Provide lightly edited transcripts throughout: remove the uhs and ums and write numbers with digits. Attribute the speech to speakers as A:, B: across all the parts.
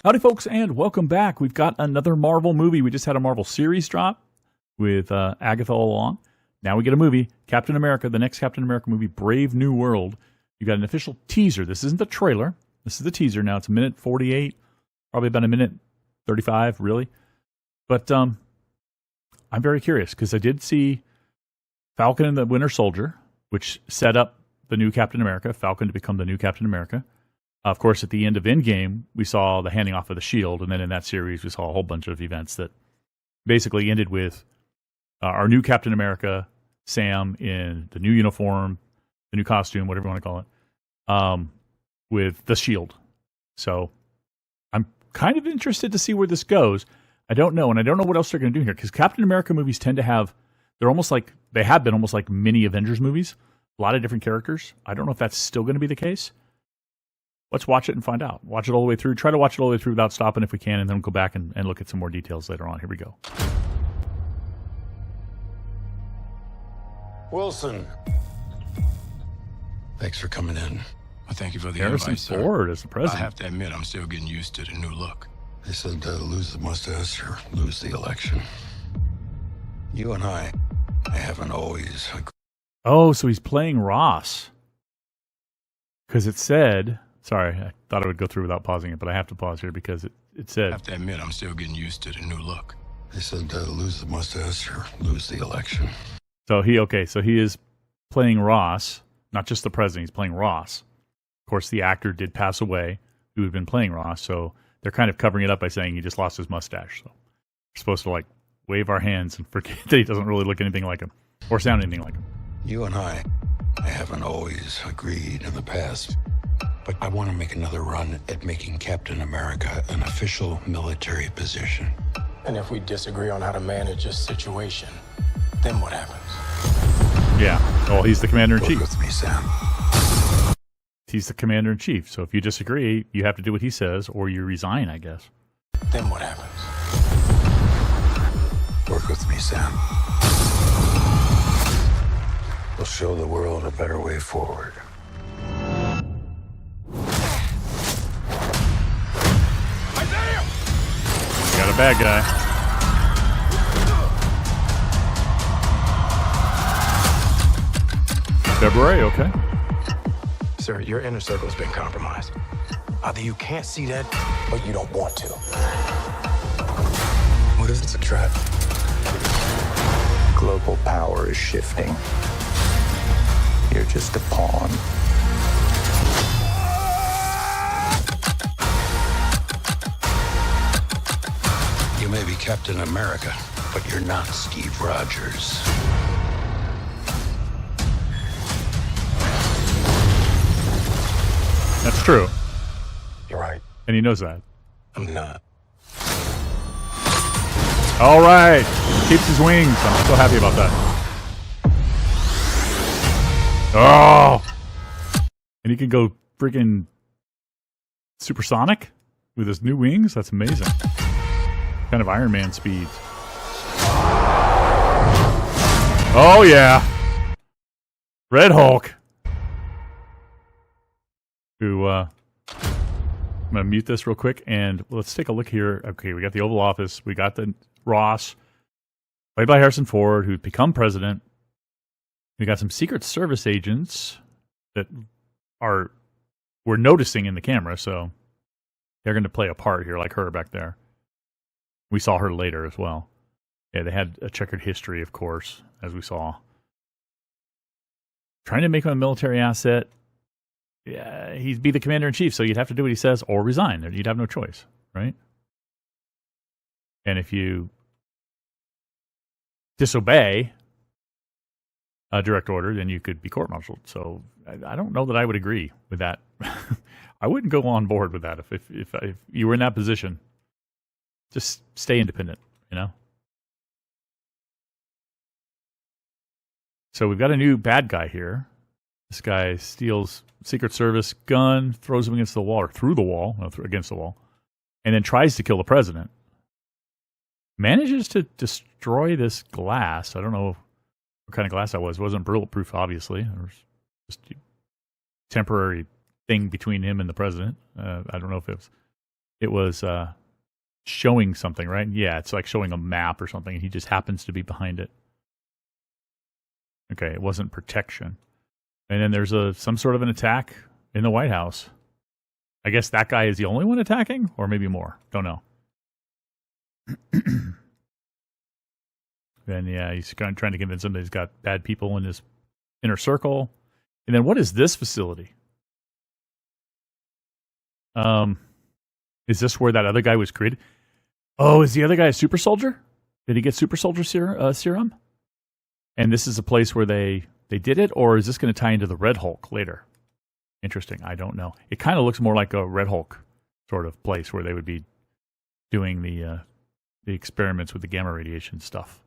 A: Howdy, folks, and welcome back. We've got another Marvel movie. We just had a Marvel series drop with Agatha all along. Now we get a movie, Captain America, the next Captain America movie, Brave New World. You got an official teaser. This isn't the trailer. This is the teaser now. It's a minute 48, probably about a minute 35, really. But I'm very curious because I did see Falcon and the Winter Soldier, which set up the new Captain America, Falcon to become the new Captain America. Of course, at the end of Endgame, we saw the handing off of the shield, and then in that series, we saw a whole bunch of events that basically ended with our new Captain America, Sam, in the new uniform, the new costume, whatever you want to call it, with the shield. So I'm kind of interested to see where this goes. I don't know, and I don't know what else they're going to do here, because Captain America movies tend to have, they have been almost like mini Avengers movies, a lot of different characters. I don't know if that's still going to be the case. Let's watch it and find out. Watch it all the way through. Try to watch it all the way through without stopping if we can, and then go back and look at some more details later on. Here we go.
B: Wilson. Thanks for coming in.
C: Well, thank you for the
A: Harrison
C: invite, sir.
A: Ford as the president.
C: I have to admit, I'm still getting used to the new look.
B: They said lose the mustache or lose the election. You and I haven't always agreed.
A: Oh, so he's playing Ross. Because it said... Sorry, I thought I would go through without pausing it, but I have to pause here because it said...
C: I have to admit, I'm still getting used to the new look.
B: They said lose the mustache or lose the election.
A: So he is playing Ross, not just the president, he's playing Ross. Of course, the actor did pass away who had been playing Ross, so they're kind of covering it up by saying he just lost his mustache. So we're supposed to, wave our hands and forget that he doesn't really look anything like him or sound anything like him.
B: You and I haven't always agreed in the past, but I want to make another run at making Captain America an official military position.
D: And if we disagree on how to manage a situation, then what happens?
A: Yeah. Well, he's the commander-in-chief.
B: Work with me, Sam.
A: He's the commander-in-chief. So if you disagree, you have to do what he says or you resign, I guess.
D: Then what happens?
B: Work with me, Sam. We'll show the world a better way forward.
A: Got a bad guy. February, okay.
D: Sir, your inner circle's been compromised. Either you can't see that, or you don't want to. What if it's a trap?
E: Global power is shifting. You're just a pawn.
B: You may be Captain America, but you're not Steve Rogers.
A: That's true.
D: You're right.
A: And he knows that.
D: I'm not.
A: All right. Keeps his wings. I'm so happy about that. Oh! And he can go freaking supersonic with his new wings? That's amazing. Kind of Iron Man speeds. Oh, yeah. Red Hulk. Who, I'm going to mute this real quick, and let's take a look here. Okay, we got the Oval Office. We got the Ross, played by Harrison Ford, who's become president. We got some Secret Service agents that we're noticing in the camera, so they're going to play a part here, like her back there. We saw her later as well. Yeah, they had a checkered history, of course, as we saw. Trying to make him a military asset. Yeah, he'd be the commander-in-chief, so you'd have to do what he says or resign. You'd have no choice, right? And if you disobey a direct order, then you could be court-martialed. So I don't know that I would agree with that. I wouldn't go on board with that if you were in that position. Just stay independent, you know? So we've got a new bad guy here. This guy steals Secret Service gun, throws him against the wall, or through the wall, against the wall, and then tries to kill the president. Manages to destroy this glass. I don't know what kind of glass that was. It wasn't bulletproof, obviously. It was just a temporary thing between him and the president. I don't know if it was it was showing something, right? Yeah, it's like showing a map or something, and he just happens to be behind it. Okay, it wasn't protection. And then there's some sort of an attack in the White House. I guess that guy is the only one attacking, or maybe more. Don't know. Then, yeah, he's kind of trying to convince him that he's got bad people in his inner circle. And then what is this facility? Is this where that other guy was created? Oh, is the other guy a super soldier? Did he get super soldier serum? And this is a place where they did it, or is this going to tie into the Red Hulk later? Interesting. I don't know. It kind of looks more like a Red Hulk sort of place where they would be doing the experiments with the gamma radiation stuff.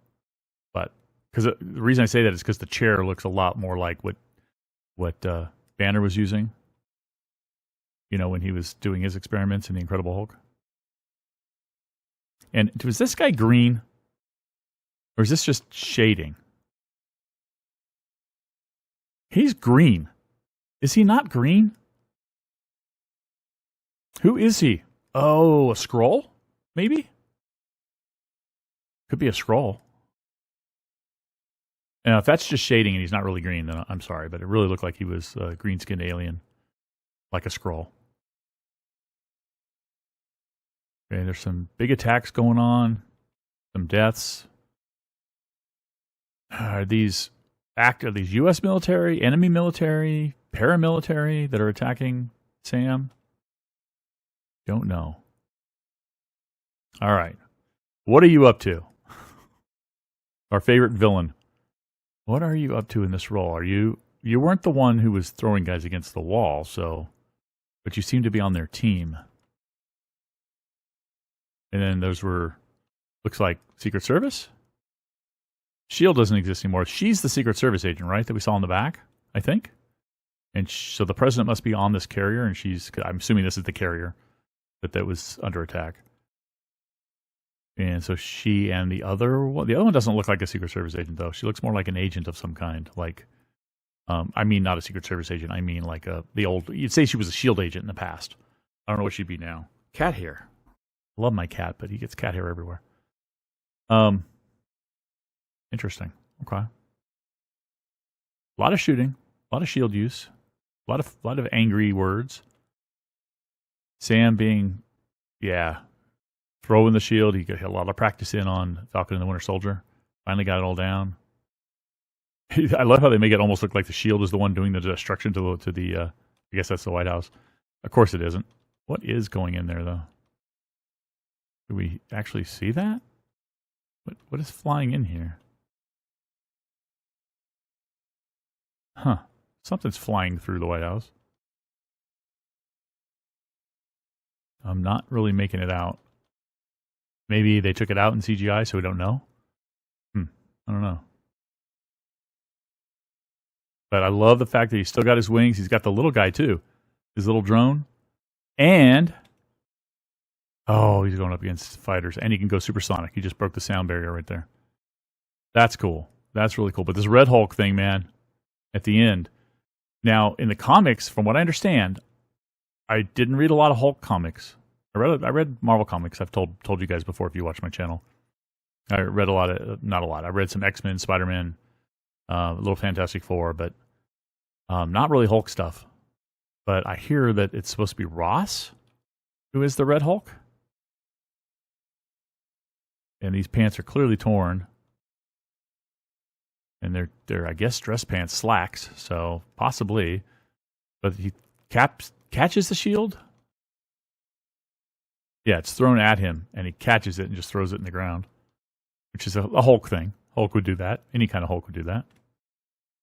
A: But because the reason I say that is because the chair looks a lot more like what Banner was using. You know, when he was doing his experiments in the Incredible Hulk. And was this guy green, or is this just shading? He's green. Is he not green? Who is he? Oh, a Skrull? Maybe? Could be a Skrull. Now, if that's just shading and he's not really green, then I'm sorry, but it really looked like he was a green-skinned alien, like a Skrull. Okay, there's some big attacks going on, some deaths. Are these U.S. military, enemy military, paramilitary that are attacking Sam? Don't know. All right. What are you up to? Our favorite villain. What are you up to in this role? You weren't the one who was throwing guys against the wall, but you seem to be on their team. And then those were, looks like Secret Service? S.H.I.E.L.D. doesn't exist anymore. She's the Secret Service agent, right, that we saw in the back, I think? And so the president must be on this carrier, and I'm assuming this is the carrier that was under attack. And so she and the other one doesn't look like a Secret Service agent, though. She looks more like an agent of some kind. Like, I mean, not a Secret Service agent. I mean, like you'd say she was a S.H.I.E.L.D. agent in the past. I don't know what she'd be now. Cat hair. I love my cat, but he gets cat hair everywhere. Interesting. Okay. A lot of shooting, a lot of shield use, a lot of angry words. Sam being, throwing the shield. He got a lot of practice in on Falcon and the Winter Soldier. Finally got it all down. I love how they make it almost look like the shield is the one doing the destruction to the I guess that's the White House. Of course it isn't. What is going in there though? Do we actually see that? What is flying in here? Huh. Something's flying through the White House. I'm not really making it out. Maybe they took it out in CGI, so we don't know. I don't know. But I love the fact that he's still got his wings. He's got the little guy, too. His little drone. And, he's going up against fighters. And he can go supersonic. He just broke the sound barrier right there. That's cool. That's really cool. But this Red Hulk thing, man, at the end. Now, in the comics, from what I understand, I didn't read a lot of Hulk comics. I read Marvel comics. I've told you guys before if you watch my channel. I read not a lot. I read some X-Men, Spider-Man, a little Fantastic Four, but not really Hulk stuff. But I hear that it's supposed to be Ross who is the Red Hulk. And these pants are clearly torn. And they're I guess dress pants, slacks, so possibly. But he catches the shield. Yeah, it's thrown at him, and he catches it and just throws it in the ground, which is a Hulk thing. Hulk would do that. Any kind of Hulk would do that.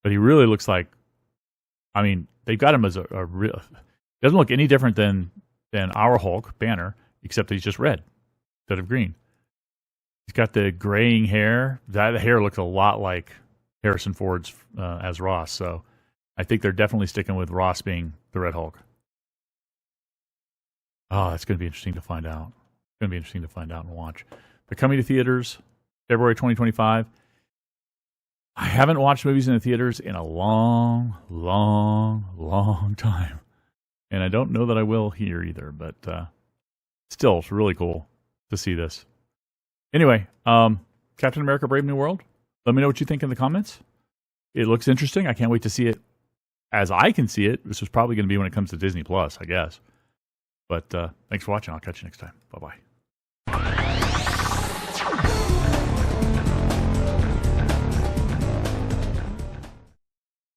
A: But he really looks like, I mean, they've got him as a real, doesn't look any different than our Hulk, Banner, except that he's just red instead of green. He's got the graying hair. The hair looks a lot like Harrison Ford's as Ross, so I think they're definitely sticking with Ross being the Red Hulk. Oh, it's going to be interesting to find out. It's going to be interesting to find out and watch. They're coming to theaters February 2025. I haven't watched movies in the theaters in a long, long, long time. And I don't know that I will here either, but still, it's really cool to see this. Anyway, Captain America: Brave New World. Let me know what you think in the comments. It looks interesting. I can't wait to see it as I can see it. This is probably going to be when it comes to Disney Plus, I guess. But thanks for watching. I'll catch you next time. Bye-bye.